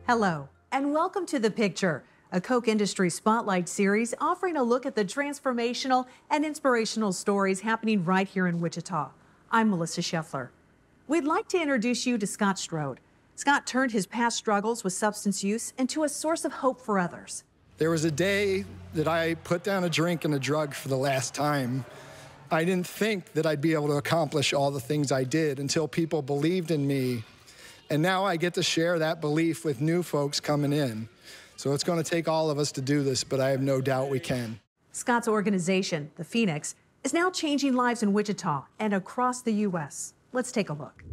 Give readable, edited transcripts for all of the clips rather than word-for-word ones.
Hello, and welcome to The Picture, a Coke Industry Spotlight series offering a look at the transformational and inspirational stories happening right here in Wichita. I'm Melissa Scheffler. We'd like to introduce you to Scott Strode. Scott turned his past struggles with substance use into a source of hope for others. There was a day that I put down a drink and a drug for the last time. I didn't think that I'd be able to accomplish all the things I did until people believed in me. And now I get to share that belief with new folks coming in. So it's going to take all of us to do this, but I have no doubt we can. Scott's organization, the Phoenix, is now changing lives in Wichita and across the U.S. Let's take a look.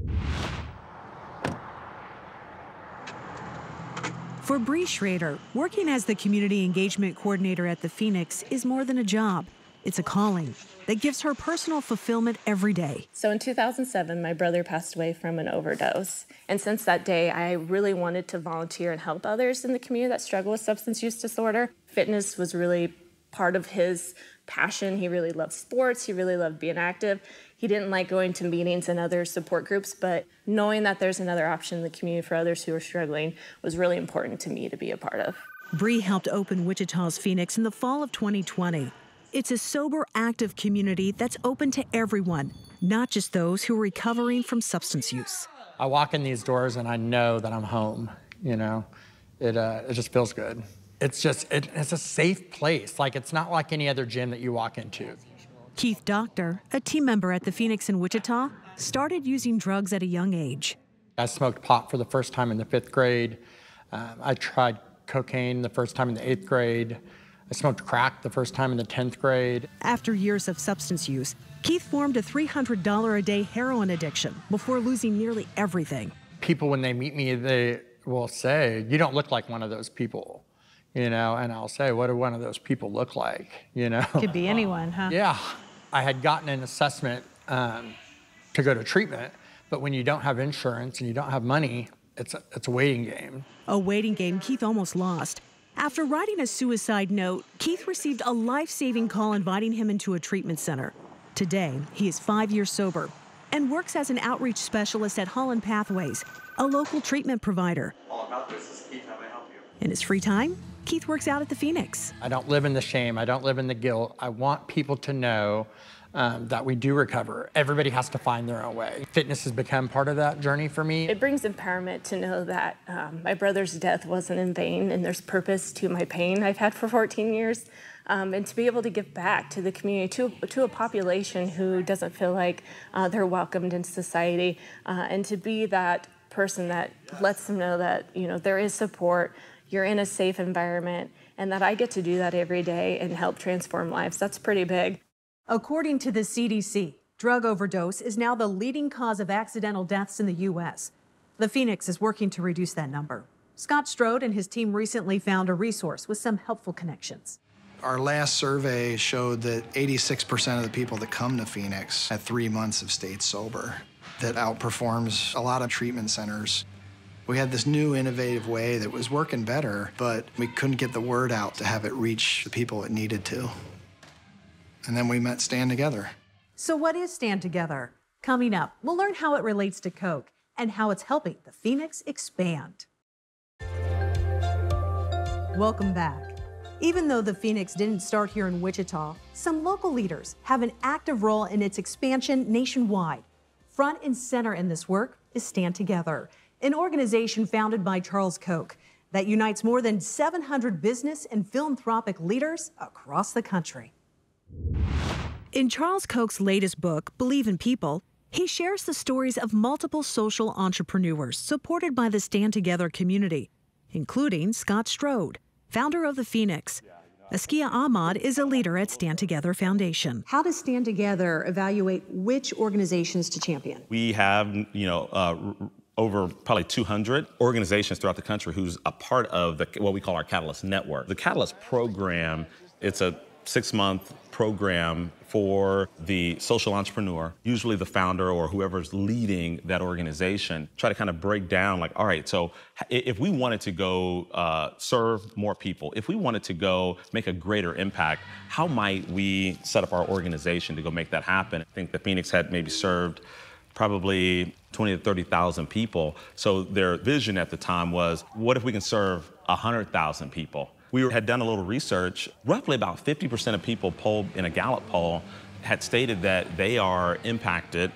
For Bree Schrader, working as the community engagement coordinator at the Phoenix is more than a job. It's a calling that gives her personal fulfillment every day. So in 2007, my brother passed away from an overdose. And since that day, I really wanted to volunteer and help others in the community that struggle with substance use disorder. Fitness was really part of his passion. He really loved sports. He really loved being active. He didn't like going to meetings and other support groups, but knowing that there's another option in the community for others who are struggling was really important to me to be a part of. Bree helped open Wichita's Phoenix in the fall of 2020. It's a sober, active community that's open to everyone, not just those who are recovering from substance use. I walk in these doors and I know that I'm home, you know. It just feels good. It's a safe place. Like, it's not like any other gym that you walk into. Keith Doctor, a team member at the Phoenix in Wichita, started using drugs at a young age. I smoked pot for the first time in the 5th grade. I tried cocaine the first time in the 8th grade. I smoked crack the first time in the 10th grade. After years of substance use, Keith formed a $300 a day heroin addiction before losing nearly everything. People, when they meet me, they will say, "You don't look like one of those people," you know, and I'll say, "What do one of those people look like?" You know? Could be anyone, huh? Yeah. I had gotten an assessment to go to treatment, but when you don't have insurance and you don't have money, it's a waiting game. A waiting game Keith almost lost. After writing a suicide note, Keith received a life-saving call inviting him into a treatment center. Today, he is 5 years sober and works as an outreach specialist at Holland Pathways, a local treatment provider. All about this is Keith. How may I help you? In his free time, Keith works out at the Phoenix. I don't live in the shame. I don't live in the guilt. I want people to know that we do recover. Everybody has to find their own way. Fitness has become part of that journey for me. It brings empowerment to know that my brother's death wasn't in vain and there's purpose to my pain I've had for 14 years. And to be able to give back to the community, to a population who doesn't feel like they're welcomed in society, and to be that person that lets them know that, you know, there is support, you're in a safe environment, and that I get to do that every day and help transform lives. That's pretty big. According to the CDC, drug overdose is now the leading cause of accidental deaths in the U.S. The Phoenix is working to reduce that number. Scott Strode and his team recently found a resource with some helpful connections. Our last survey showed that 86% of the people that come to Phoenix had 3 months have stayed sober. That outperforms a lot of treatment centers. We had this new innovative way that was working better, but we couldn't get the word out to have it reach the people it needed to. And then we met Stand Together. So what is Stand Together? Coming up, we'll learn how it relates to Coke and how it's helping the Phoenix expand. Welcome back. Even though the Phoenix didn't start here in Wichita, some local leaders have an active role in its expansion nationwide. Front and center in this work is Stand Together, an organization founded by Charles Koch that unites more than 700 business and philanthropic leaders across the country. In Charles Koch's latest book, Believe in People, he shares the stories of multiple social entrepreneurs supported by the Stand Together community, including Scott Strode, founder of the Phoenix. Askia Ahmad is a leader at Stand Together Foundation. How does Stand Together evaluate which organizations to champion? We have, over probably 200 organizations throughout the country who's a part of what we call our Catalyst Network. The Catalyst program, it's a 6-month program for the social entrepreneur, usually the founder or whoever's leading that organization, try to kind of break down like, all right, so if we wanted to go serve more people, if we wanted to go make a greater impact, how might we set up our organization to go make that happen? I think the Phoenix had maybe served probably 20 to 30,000 people. So their vision at the time was, what if we can serve 100,000 people? We had done a little research. Roughly about 50% of people polled in a Gallup poll had stated that they are impacted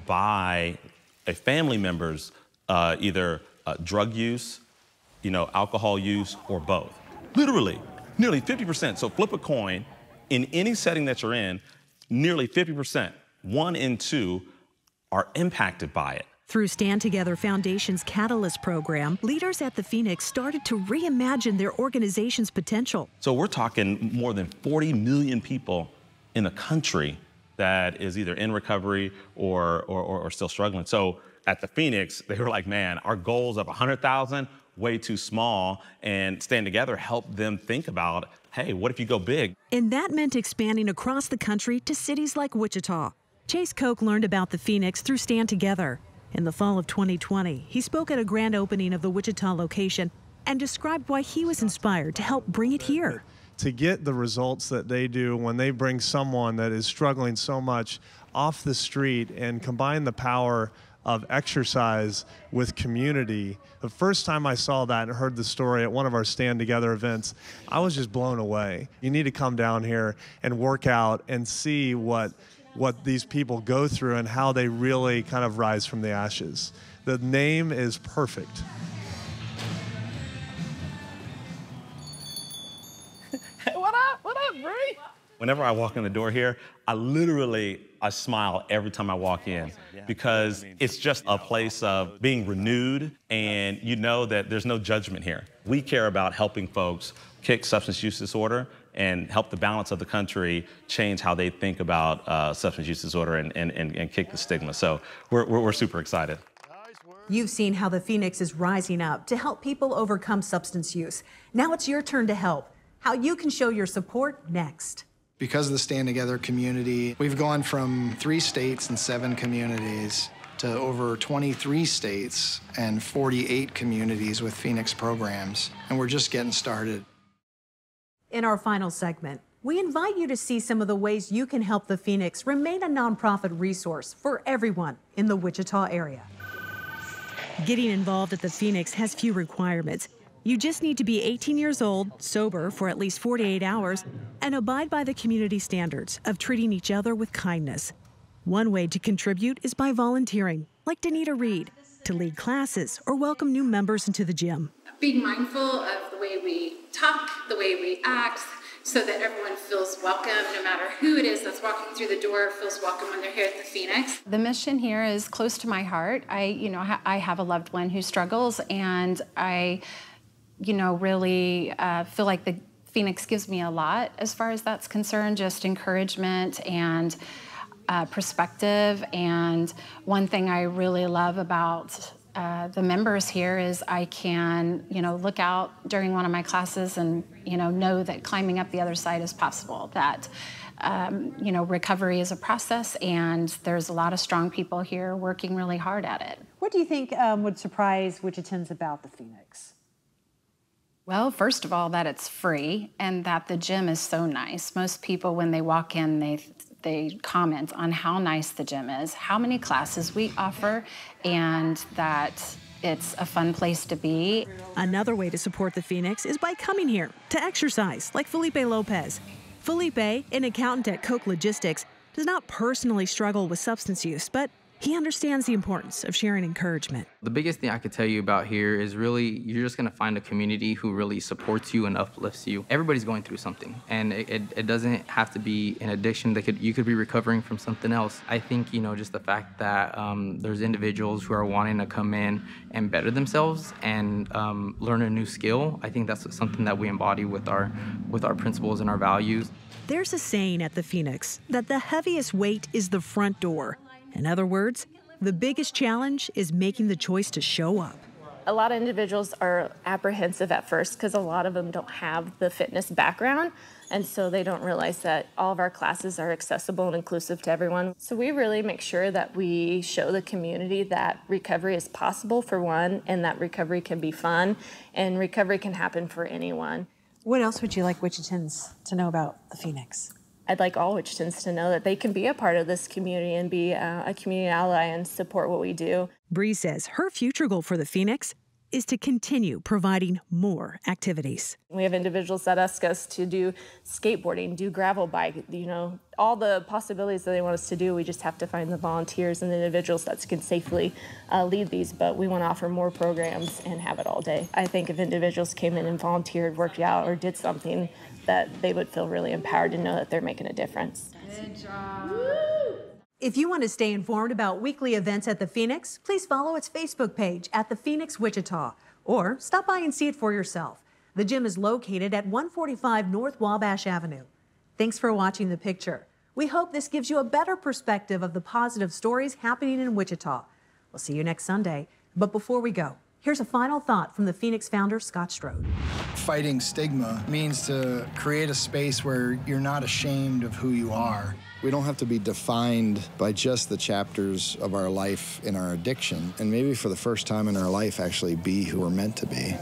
by a family member's either drug use, alcohol use, or both. Literally, nearly 50%. So flip a coin, in any setting that you're in, nearly 50%, 1 in 2, are impacted by it. Through Stand Together Foundation's Catalyst program, leaders at the Phoenix started to reimagine their organization's potential. So we're talking more than 40 million people in the country that is either in recovery or still struggling. So at the Phoenix, they were like, man, our goals of 100,000, way too small, and Stand Together helped them think about, hey, what if you go big? And that meant expanding across the country to cities like Wichita. Chase Koch learned about the Phoenix through Stand Together. In the fall of 2020, he spoke at a grand opening of the Wichita location and described why he was inspired to help bring it here. To get the results that they do when they bring someone that is struggling so much off the street and combine the power of exercise with community. The first time I saw that and heard the story at one of our Stand Together events, I was just blown away. You need to come down here and work out and see what these people go through and how they really kind of rise from the ashes. The name is perfect. What up, Bree? Whenever I walk in the door here, I smile every time I walk in because it's just a place of being renewed, and you know that there's no judgment here. We care about helping folks kick substance use disorder and help the balance of the country change how they think about substance use disorder and kick the stigma. So we're super excited. You've seen how the Phoenix is rising up to help people overcome substance use. Now it's your turn to help. How you can show your support next. Because of the Stand Together community, we've gone from 3 states and 7 communities to over 23 states and 48 communities with Phoenix programs, and we're just getting started. In our final segment, we invite you to see some of the ways you can help the Phoenix remain a nonprofit resource for everyone in the Wichita area. Getting involved at the Phoenix has few requirements. You just need to be 18 years old, sober for at least 48 hours, and abide by the community standards of treating each other with kindness. One way to contribute is by volunteering, like Danita Reed, to lead classes or welcome new members into the gym. Being mindful of the way we talk, the way we act, so that everyone feels welcome, no matter who it is that's walking through the door, feels welcome when they're here at the Phoenix. The mission here is close to my heart. I have a loved one who struggles, and I really feel like the Phoenix gives me a lot as far as that's concerned, just encouragement and perspective. And one thing I really love about the members here is I can, look out during one of my classes and, know that climbing up the other side is possible, that, recovery is a process, and there's a lot of strong people here working really hard at it. What do you think would surprise Wichitans about the Phoenix? Well, first of all, that it's free and that the gym is so nice. Most people, when they walk in, they comment on how nice the gym is, how many classes we offer, and that it's a fun place to be. Another way to support the Phoenix is by coming here to exercise, like Felipe Lopez. Felipe, an accountant at Koch Logistics, does not personally struggle with substance use, but he understands the importance of sharing encouragement. The biggest thing I could tell you about here is really you're just going to find a community who really supports you and uplifts you. Everybody's going through something, and it doesn't have to be an addiction. You could be recovering from something else. I think, just the fact that there's individuals who are wanting to come in and better themselves and learn a new skill. I think that's something that we embody with our principles and our values. There's a saying at the Phoenix that the heaviest weight is the front door. In other words, the biggest challenge is making the choice to show up. A lot of individuals are apprehensive at first because a lot of them don't have the fitness background, and so they don't realize that all of our classes are accessible and inclusive to everyone. So we really make sure that we show the community that recovery is possible, for one, and that recovery can be fun, and recovery can happen for anyone. What else would you like Wichitans to know about the Phoenix? I'd like all Wichitans to know that they can be a part of this community and be a community ally and support what we do. Bree says her future goal for the Phoenix is to continue providing more activities. We have individuals that ask us to do skateboarding, do gravel bike, all the possibilities that they want us to do. We just have to find the volunteers and the individuals that can safely lead these, but we want to offer more programs and have it all day. I think if individuals came in and volunteered, worked out, or did something, that they would feel really empowered to know that they're making a difference. Good job. If you want to stay informed about weekly events at the Phoenix, please follow its Facebook page at the Phoenix Wichita, or stop by and see it for yourself. The gym is located at 145 North Wabash Avenue. Thanks for watching The Picture. We hope this gives you a better perspective of the positive stories happening in Wichita. We'll see you next Sunday. But before we go, here's a final thought from the Phoenix founder, Scott Strode. Fighting stigma means to create a space where you're not ashamed of who you are. We don't have to be defined by just the chapters of our life in our addiction, and maybe for the first time in our life actually be who we're meant to be.